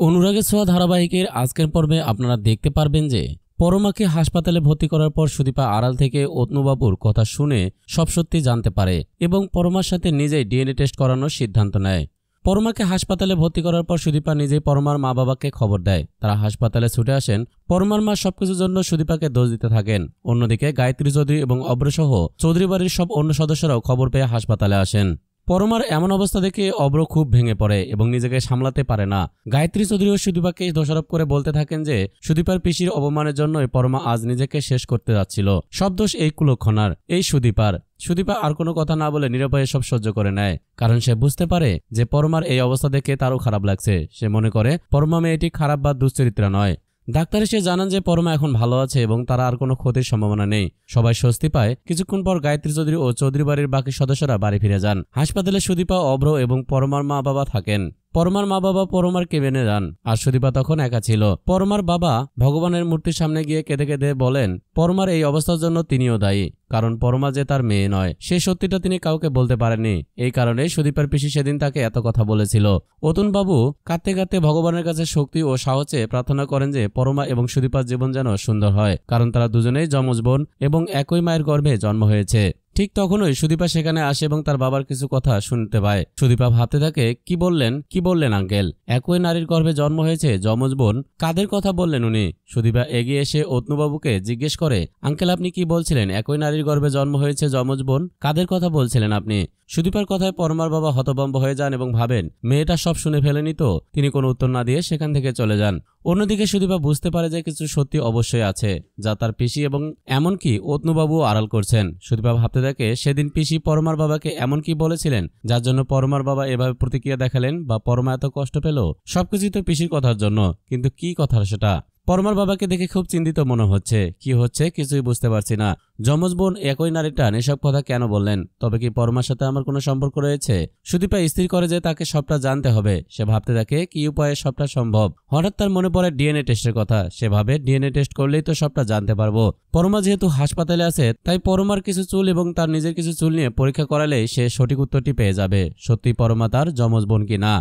অনুরাগের ছোঁয়া ধারাবাহিকের আজকের পর্বে আপনারা দেখতে পারবেন যে পরমাকে হাসপাতালে ভর্তি করার পর সুদীপা আড়াল থেকে অতনুবাবুর কথা শুনে সব সত্যি জানতে পারে এবং পরমার সাথে নিজেই ডিএনএ টেস্ট করানোর সিদ্ধান্ত নেয়। পরমাকে হাসপাতালে ভর্তি করার পর সুদীপা নিজেই পরমার মা বাবাকে খবর দেয়। তারা হাসপাতালে ছুটে আসেন। পরমার মা সবকিছুর জন্য সুদীপাকে দোষ দিতে থাকেন। অন্যদিকে গায়ত্রী চৌধুরী এবং অব্রসহ চৌধুরী বাড়ির সব অন্য সদস্যরাও খবর পেয়ে হাসপাতালে আসেন। পরমার এমন অবস্থা দেখে অব্র খুব ভেঙে পড়ে এবং নিজেকে সামলাতে পারে না। গায়ত্রী চৌধুরী ও সুদীপাকে দোষারোপ করে বলতে থাকেন যে সুদীপার পিসির অপমানের জন্যই পরমা আজ নিজেকে শেষ করতে যাচ্ছিল। সব দোষ এই কুলক্ষণার, এই সুদীপার। সুদীপা আর কোনো কথা না বলে নীরবে সব সহ্য করে নেয়, কারণ সে বুঝতে পারে যে পরমার এই অবস্থা দেখে তারও খারাপ লাগছে। সে মনে করে পরমা মেয়েটি খারাপ বা দুশ্চরিত্রা নয়। ডাক্তার এসে জানান যে পরমা এখন ভালো আছে এবং তারা আর কোনো ক্ষতির সম্ভাবনা নেই। সবাই স্বস্তি পায়। কিছুক্ষণ পর গায়ত্রী চৌধুরী ও চৌধুরী বাড়ির বাকি সদস্যরা বাড়ি ফিরে যান। হাসপাতালে সুদীপা, অব্র এবং পরমার মা বাবা থাকেন। পরমার মা বাবা পরমার কেবিনে যান, আর সুদীপা তখন একা ছিল। পরমার বাবা ভগবানের মূর্তির সামনে গিয়ে কেঁদে কেঁদে বলেন পরমার এই অবস্থার জন্য তিনিও দায়ী, কারণ পরমা যে তার মেয়ে নয় সেই সত্যিটা তিনি কাউকে বলতে পারেননি। এই কারণে সুদীপার পিসি সেদিন তাকে এত কথা বলেছিল। অতুনবাবু কাঁদতে কাঁদতে ভগবানের কাছে শক্তি ও সাহসে প্রার্থনা করেন যে পরমা এবং সুদীপার জীবন যেন সুন্দর হয়, কারণ তারা দুজনেই যমজ বোন এবং একই মায়ের গর্ভে জন্ম হয়েছে। ঠিক তখনই সুদীপা সেখানে আসে এবং তার বাবার কিছু কথা শুনতে পায়। সুদীপা ভাবতে থাকে, কি বললেন আঙ্কেল? একই নারীর গর্ভে জন্ম হয়েছে যমজ বোন, কাদের কথা বললেন উনি? সুদীপা এগিয়ে এসে অতনুবাবুকে জিজ্ঞেস করে, আঙ্কেল আপনি কি বলছিলেন? একই নারীর গর্ভে জন্ম হয়েছে যমজ বোন, কাদের কথা বলছিলেন আপনি? সুদীপার কথায় পরমার বাবা হতভম্ব হয়ে যান এবং ভাবেন মেয়েটা সব শুনে ফেলেনি তো। তিনি কোনো উত্তর না দিয়ে সেখান থেকে চলে যান। অন্যদিকে সুদীপা বুঝতে পারে যে কিছু সত্যি অবশ্যই আছে, যা তার পিসি এবং এমনকি অতনুবাবু আড়াল করছেন। সুদীপা ভাবতে থাকে সেদিন পিসি পরমার বাবাকে এমন কি বলেছিলেন যার জন্য পরমার বাবা এভাবে প্রতিক্রিয়া দেখালেন, বা পরমা এত কষ্ট পেল। সবকিছুই তো পিসির কথার জন্য, কিন্তু কি কথা সেটা? পরমার বাবাকে দেখে খুব চিন্তিত মনে হচ্ছে। কি হচ্ছে কিছুই বুঝতে পারছি না। যমজ বোন একই নারীটা এসব কথা কেন বললেন? তবে কি পরমার সাথে আমার কোনো সম্পর্ক রয়েছে? সুদীপা স্থির করে যে তাকে সবটা জানতে হবে। সে ভাবতে থাকে কি উপায়ে সবটা সম্ভব। হঠাৎ তার মনে পড়ে ডিএনএ টেস্টের কথা। সে ভাবে ডিএনএ টেস্ট করলেই তো সবটা জানতে পারবো। পরমা যেহেতু হাসপাতালে আছে, তাই পরমার কিছু চুল এবং তার নিজের কিছু চুল নিয়ে পরীক্ষা করালেই সে সঠিক উত্তরটি পেয়ে যাবে, সত্যি পরমা তার যমজ বোন কিনা।